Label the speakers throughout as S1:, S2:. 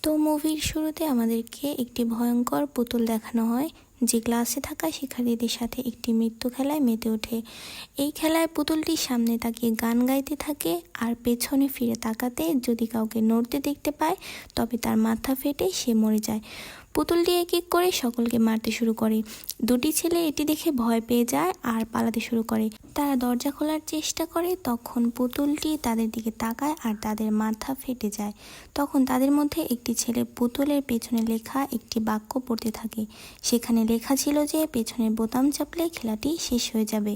S1: তো মুভির শুরুতে আমাদেরকে একটি ভয়ঙ্কর পুতুল দেখানো হয় যে ক্লাসে থাকা শিক্ষার্থীদের সাথে একটি মৃত্যু খেলায় মেতে ওঠে। এই খেলায় পুতুলটির সামনে তাকিয়ে গান গাইতে থাকে আর পেছনে ফিরে তাকাতে যদি কাউকে নড়তে দেখতে পায় তবে তার মাথা ফেটে সে মরে যায়। পুতুলটি এক এক করে সকলকে মারতে শুরু করে। দুটি ছেলে এটি দেখে ভয় পেয়ে যায় আর পালাতে শুরু করে। তারা দরজা খোলার চেষ্টা করে, তখন পুতুলটি তাদের দিকে তাকায় আর তাদের মাথা ফেটে যায়। তখন তাদের মধ্যে একটি ছেলে পুতুলের পেছনে লেখা একটি বাক্য পড়তে থাকে। সেখানে লেখা ছিল যে পেছনের বোতাম চাপলে খেলাটি শেষ হয়ে যাবে।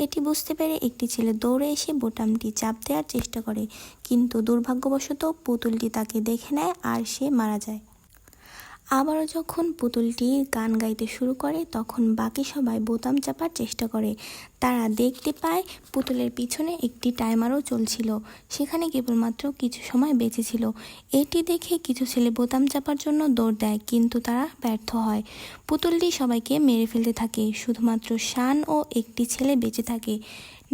S1: এটি বুঝতে পেরে একটি ছেলে দৌড়ে এসে বোতামটি চাপ দেওয়ার চেষ্টা করে, কিন্তু দুর্ভাগ্যবশত পুতুলটি তাকে দেখে নেয় আর সে মারা যায়। আবারও যখন পুতুলটি গান গাইতে শুরু করে তখন বাকি সবাই বোতাম চাপার চেষ্টা করে। তারা দেখতে পায় পুতুলের পিছনে একটি টাইমারও চলছিল, সেখানে কেবলমাত্র কিছু সময় বেঁচে ছিল। এটি দেখে কিছু ছেলে বোতাম চাপার জন্য দৌড় দেয়, কিন্তু তারা ব্যর্থ হয়। পুতুলটি সবাইকে মেরে ফেলতে থাকে, শুধুমাত্র শান ও একটি ছেলে বেঁচে থাকে।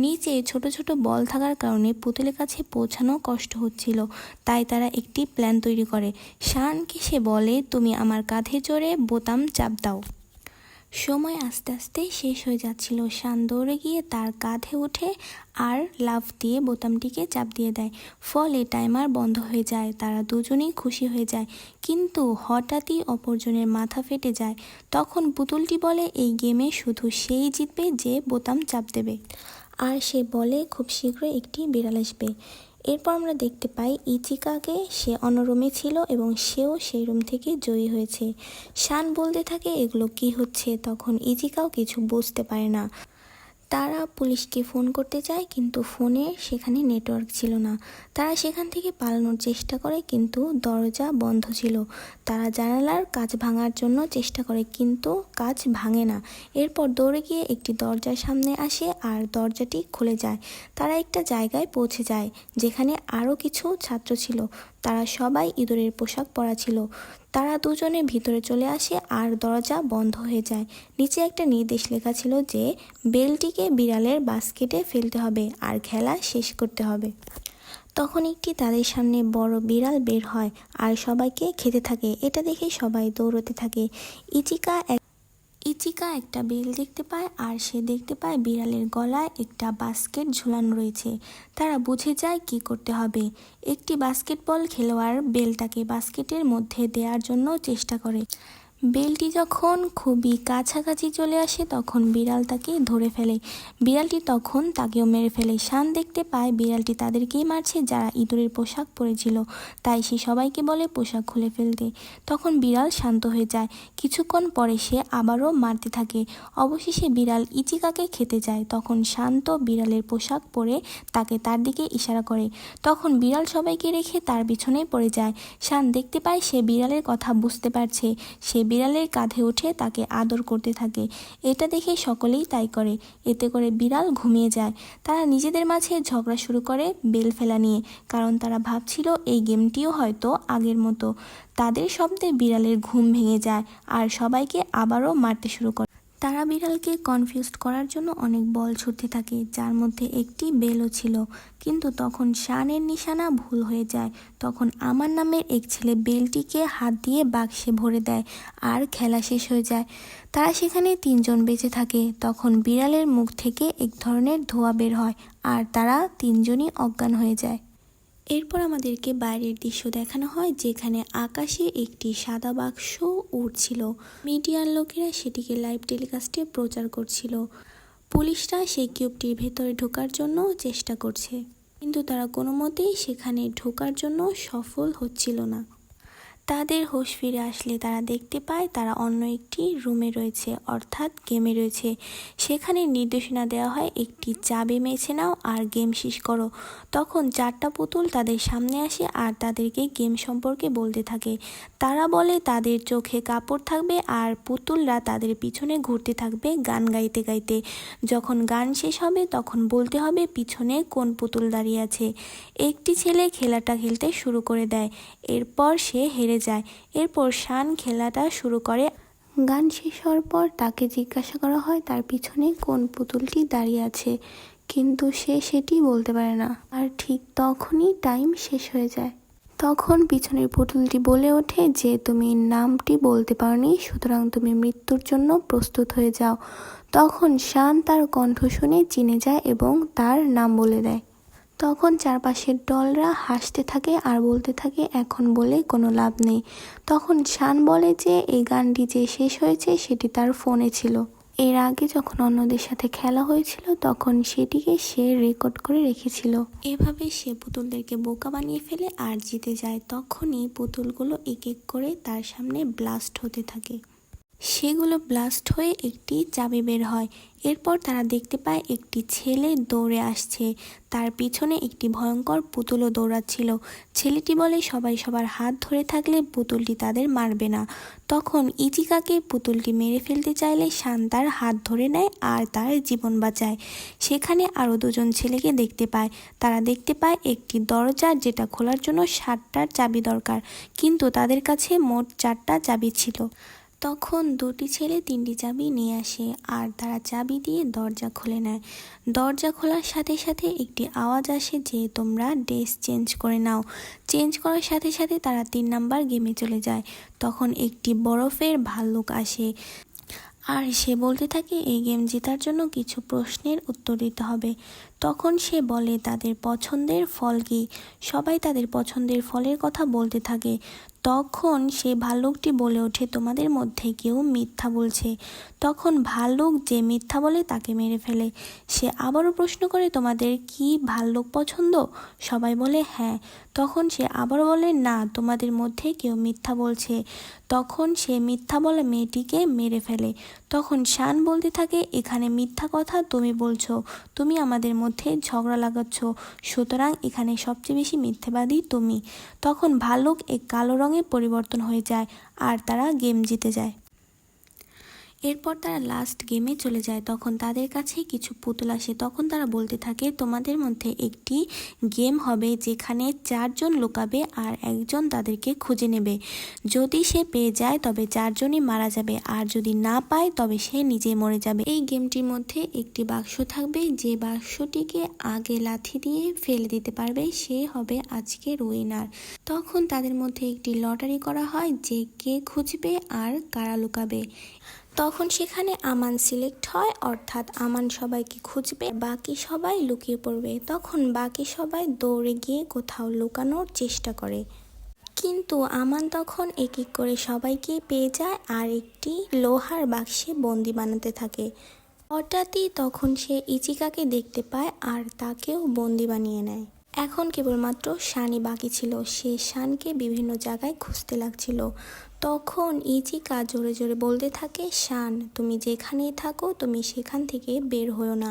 S1: নিচে ছোট ছোট বল থাকার কারণে পুতুলের কাছে পৌঁছানো কষ্ট হচ্ছিল, তাই তারা একটি প্ল্যান তৈরি করে। শানকে সে বলে, তুমি আমার কাঁধে চড়ে বোতাম চাপ দাও। সময় আস্তে আস্তে শেষ হয়ে যাচ্ছিল। শান দৌড়ে গিয়ে তার কাঁধে ওঠে আর লাফ দিয়ে বোতামটিকে চাপ দিয়ে দেয়। ফলে টাইমার বন্ধ হয়ে যায়। তারা দুজনেই খুশি হয়ে যায়, কিন্তু হঠাৎই অপরজনের মাথা ফেটে যায়। তখন পুতুলটি বলে, এই গেমে শুধু সেই জিতবে যে বোতাম চাপ দেবে। আর সে বলে খুব শীঘ্রই একটি বিড়াল আসবে। এরপর আমরা দেখতে পাই ইচিকাকে, সে অন্য রুমে ছিল এবং সেও সেই রুম থেকে জয়ী হয়েছে। শান বলতে থাকে এগুলো কি হচ্ছে, তখন ইচিকাও কিছু বুঝতে পারে না। তারা পুলিশকে ফোন করতে চায়, কিন্তু ফোনে সেখানে নেটওয়ার্ক ছিল না। তারা সেখান থেকে পালানোর চেষ্টা করে, কিন্তু দরজা বন্ধ ছিল। তারা জানালার কাঁচ ভাঙার জন্য চেষ্টা করে, কিন্তু কাঁচ ভাঙে না। এরপর দৌড়ে গিয়ে একটি দরজার সামনে আসে আর দরজাটি খুলে যায়। তারা একটা জায়গায় পৌঁছে যায় যেখানে আরও কিছু ছাত্র ছিল। তারা সবাই ইঁদুরের পোশাক পরা ছিল। তারা দুজনে ভিতরে চলে আসে আর দরজা বন্ধ হয়ে যায়। নিচে একটা নির্দেশ লেখা ছিল যে বেলটিকে বিড়ালের বাস্কেটে ফেলতে হবে আর খেলা শেষ করতে হবে। তখন একটি তাদের সামনে বড় বিড়াল বের হয় আর সবাইকে খেতে থাকে। এটা দেখে সবাই দৌড়তে থাকে। ইচিকা একটা বেল দেখতে পায় আর সে দেখতে পায় বিড়ালের গলায় একটা বাস্কেট ঝুলানো রয়েছে। তারা বুঝে যায় কি করতে হবে। একটি বাস্কেটবল খেলোয়াড় বেলটাকে বাস্কেটের মধ্যে দেওয়ার জন্য চেষ্টা করে। বেলটি যখন খুবই কাছাকাছি চলে আসে তখন বিড়াল তাকে ধরে ফেলে। বিড়ালটি তখন তাকেও মেরে ফেলে। শান দেখতে পায় বিড়ালটি তাদেরকেই মারছে যারা ইঁদুরের পোশাক পরেছিল, তাই সে সবাইকে বলে পোশাক খুলে ফেলতে। তখন বিড়াল শান্ত হয়ে যায়। কিছুক্ষণ পরে সে আবারও মারতে থাকে। অবশেষে বিড়াল ইচিকাকে খেতে যায়। তখন শান্ত বিড়ালের পোশাক পরে তাকে তার দিকে ইশারা করে। তখন বিড়াল সবাইকে রেখে তার পিছনে পড়ে যায়। শান দেখতে পায় সে বিড়ালের কথা বুঝতে পারছে। সে বিড়ালের কাঁধে উঠে তাকে আদর করতে থাকে। এটা দেখে সকলেই তাই করে। এতে করে বিড়াল ঘুমিয়ে যায়। তারা নিজেদের মাঝে ঝগড়া শুরু করে বেল ফেলা নিয়ে, কারণ তারা ভাবছিল এই গেমটিও হয়তো আগের মতো। তাদের শব্দে বিড়ালের ঘুম ভেঙে যায় আর সবাইকে আবারও মারতে শুরু করে। তারা বিড়ালকে কনফিউজ করার জন্য অনেক বল ছুটতে থাকে, যার মধ্যে একটি বেলও ছিল। কিন্তু তখন শানের নিশানা ভুল হয়ে যায়। তখন আমার নামের এক ছেলে বেলটিকে হাত দিয়ে বাক্সে ভরে দেয় আর খেলা শেষ হয়ে যায়। তারা সেখানে তিনজন বেঁচে থাকে। তখন বিড়ালের মুখ থেকে এক ধরনের ধোঁয়া বের হয় আর তারা তিনজনই অজ্ঞান হয়ে যায়। এরপর আমাদেরকে বাইরের দৃশ্য দেখানো হয়, যেখানে আকাশে একটি সাদা বাক্স উড়ছিল। মিডিয়ার লোকেরা সেটিকে লাইভ টেলিকাস্টে প্রচার করছিল। পুলিশরা সেই কিউবটির ভেতরে ঢোকার জন্য চেষ্টা করছে, কিন্তু তারা কোনো মতেই সেখানে ঢোকার জন্য সফল হচ্ছিল না। তাদের হোশ ফিরে আসলে তারা দেখতে পায় তারা অন্য একটি রুমে রয়েছে, অর্থাৎ গেমে রয়েছে। সেখানে নির্দেশনা দেওয়া হয় একটি চাবি বেছে নাও আর গেম শেষ করো। তখন চারটা পুতুল তাদের সামনে আসে আর তাদেরকে গেম সম্পর্কে বলতে থাকে। তারা বলে তাদের চোখে কাপড় থাকবে আর পুতুলরা তাদের পিছনে ঘুরতে থাকবে গান গাইতে গাইতে। যখন গান শেষ হবে তখন বলতে হবে পিছনে কোন পুতুল দাঁড়িয়ে আছে। একটি ছেলে খেলাটা খেলতে শুরু করে দেয়, এরপর সে হেরে যায়। এরপর শান খেলাটা শুরু করে। গান শেষ হওয়ার পর তাকে জিজ্ঞাসা করা হয় তার পিছনে কোন পুতুলটি দাঁড়িয়ে আছে, কিন্তু সে সেটি বলতে পারে না। আর ঠিক তখনই টাইম শেষ হয়ে যায়। তখন পিছনের পুতুলটি বলে ওঠে যে তুমি নামটি বলতে পারোনি, সুতরাং তুমি মৃত্যুর জন্য প্রস্তুত হয়ে যাও। তখন শান তার কণ্ঠ শুনে চিনে যায় এবং তার নাম বলে দেয়। তখন চারপাশের ডলরা হাসতে থাকে আর বলতে থাকে এখন বলে কোনো লাভ নেই। তখন শান বলে যে এই গানটি যে শেষ হয়েছে সেটি তার ফোনে ছিল। এর আগে যখন অন্যদের সাথে খেলা হয়েছিল তখন সেটিকে সে রেকর্ড করে রেখেছিল। এভাবে সে পুতুলদেরকে বোকা বানিয়ে ফেলে আর জিতে যায়। তখনই পুতুলগুলো এক এক করে তার সামনে ব্লাস্ট হতে থাকে। সেগুলো ব্লাস্ট হয়ে একটি চাবি বের হয়। এরপর তারা দেখতে পায় একটি ছেলে দৌড়ে আসছে, তার পিছনে একটি ভয়ঙ্কর পুতুলও দৌড়াচ্ছিল। ছেলেটি বলে সবাই সবার হাত ধরে থাকলে পুতুলটি তাদের মারবে না। তখন ইচিকাকে পুতুলটি মেরে ফেলতে চাইলে শান তার হাত ধরে নেয় আর তার জীবন বাঁচায়। সেখানে আরও দুজন ছেলেকে দেখতে পায়। তারা দেখতে পায় একটি দরজা যেটা খোলার জন্য 7টার চাবি দরকার, কিন্তু তাদের কাছে মোট 4টা চাবি ছিল। তখন দুটি ছেলে 3টি চাবি নিয়ে আসে আর তারা চাবি দিয়ে দরজা খুলে নেয়। দরজা খোলার সাথে সাথে একটি আওয়াজ আসে যে তোমরা ড্রেস চেঞ্জ করে নাও। চেঞ্জ করার সাথে সাথে তারা 3 নাম্বার গেমে চলে যায়। তখন একটি বরফের ভাল্লুক আসে আর সে বলতে থাকে এই গেম জেতার জন্য কিছু প্রশ্নের উত্তর দিতে হবে। তখন সে বলে তাদের পছন্দের ফল কী। সবাই তাদের পছন্দের ফলের কথা বলতে থাকে। তখন সে ভাল্লুকটি বলে ওঠে তোমাদের মধ্যে কেউ মিথ্যা বলছে। তখন ভাল্লুক যে মিথ্যা বলে তাকে মেরে ফেলে। সে আবারও প্রশ্ন করে তোমাদের কি ভাল্লুক পছন্দ? সবাই বলে হ্যাঁ। তখন সে আবারও বলে না, তোমাদের মধ্যে কেউ মিথ্যা বলছে। তখন সে মিথ্যা বলা মেয়েটিকে মেরে ফেলে। তখন শান বলতে থাকে এখানে মিথ্যা কথা তুমি বলছো, তুমি আমাদের মধ্যে ঝগড়া লাগাচ্ছ, সুতরাং এখানে সবচেয়ে বেশি মিথ্যাবাদী তুমি। তখন ভাল্লুক এক কালো রঙে পরিবর্তন হয়ে যায় আর তারা গেম জিতে যায়। এরপর তারা লাস্ট গেমে চলে যায়। তখন তাদের কাছে কিছু পুতুল আসে। তখন তারা বলতে থাকে তোমাদের মধ্যে একটি গেম হবে যেখানে 4 জন লুকাবে আর একজন তাদেরকে খুঁজে নেবে। যদি সে পেয়ে যায় তবে 4 জনই মারা যাবে, আর যদি না পায় তবে সে নিজে মরে যাবে। এই গেমটির মধ্যে একটি বাক্স থাকবে, যে বাক্সটিকে আগে লাথি দিয়ে ফেলে দিতে পারবে সে হবে আজকের উইনার। তখন তাদের মধ্যে একটি লটারি করা হয় যে কে খুঁজবে আর কারা লুকাবে। তখন সেখানে আমান সিলেক্ট হয়, অর্থাৎ আমান সবাইকে খুঁজবে, বাকি সবাই লুকিয়ে পড়বে। তখন বাকি সবাই দৌড়ে গিয়ে কোথাও লুকানোর চেষ্টা করে, কিন্তু আমান তখন এক এক করে সবাইকে পেয়ে যায় আর একটি লোহার বাক্সে বন্দি বানাতে থাকে। হঠাৎই তখন সে ইচিকাকে দেখতে পায় আর তাকেও বন্দি বানিয়ে নেয়। এখন কেবলমাত্র শানই বাকি ছিল। সে শানকে বিভিন্ন জায়গায় খুঁজতে লাগছিল। তখন ইচিকা জোরে জোরে বলতে থাকে শান তুমি যেখানেই থাকো তুমি সেখান থেকে বের হও না।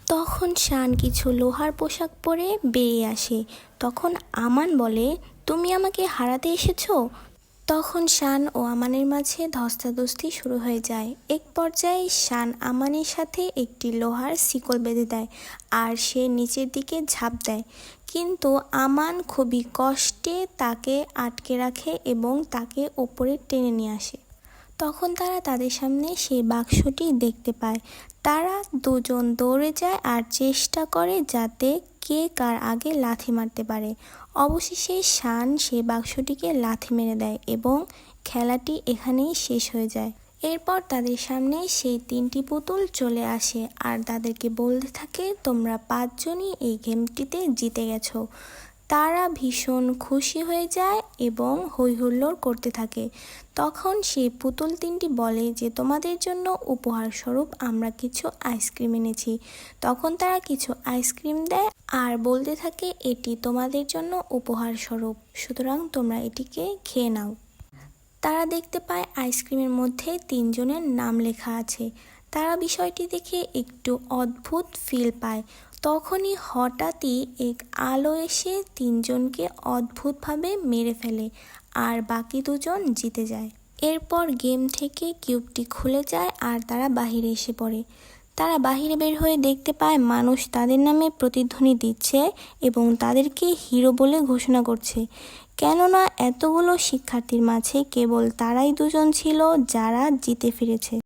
S1: তখন শান কিছু লোহার পোশাক পরে বেরিয়ে আসে। তখন আমান বলে তুমি আমাকে হারাতে এসেছো। তখন শান ও আমানের মাঝে ধস্তাধস্তি শুরু হয়ে যায়। এক পর্যায়ে শান আমানের সাথে একটি লোহার শিকল বেঁধে দেয় আর সে নিচের দিকে ঝাঁপ দেয়, কিন্তু আমান খুবই কষ্টে তাকে আটকে রাখে এবং তাকে ওপরে টেনে নিয়ে আসে। তখন তারা তাদের সামনে সেই বাক্সটি দেখতে পায়। তারা দুজন দৌড়ে যায় আর চেষ্টা করে যাতে কে কার আগে লাথি মারতে পারে। অবশেষে শান সেই বাক্সটিকে লাথি মেরে দেয় এবং খেলাটি এখানেই শেষ হয়ে যায়। এরপর তাদের সামনে সেই 3টি পুতুল চলে আসে আর তাদেরকে বলতে থাকে তোমরা 5 জনই এই গেমটিতে জিতে গেছো। তারা ভীষণ খুশি হয়ে যায় এবং হই হুল্লোড় করতে থাকে। তখন সেই পুতুল 3টি বলে যে তোমাদের জন্য উপহার স্বরূপ আমরা কিছু আইসক্রিম এনেছি। তখন তারা কিছু আইসক্রিম দেয় আর বলতে থাকে এটি তোমাদের জন্য উপহার স্বরূপ, সুতরাং তোমরা এটিকে খেয়ে নাও। তারা দেখতে পায় আইসক্রিমের মধ্যে 3 জনের নাম লেখা আছে। তারা বিষয়টি দেখে একটু অদ্ভুত ফিল পায়। তখনই হঠাৎই এক আলো এসে 3 জনকে অদ্ভুতভাবে মেরে ফেলে আর বাকি 2 জন জিতে যায়। এরপর গেম থেকে কিউবটি খুলে যায় আর তারা বাহিরে এসে পড়ে। তারা বাহিরে বের হয়ে দেখতে পায় মানুষ তাদের নামে প্রতিধ্বনি দিচ্ছে এবং তাদেরকে হিরো বলে ঘোষণা করছে, কেননা এতগুলো শিক্ষার্থীর মাঝে কেবল তারাই 2 জন ছিল যারা জিতে ফিরেছে।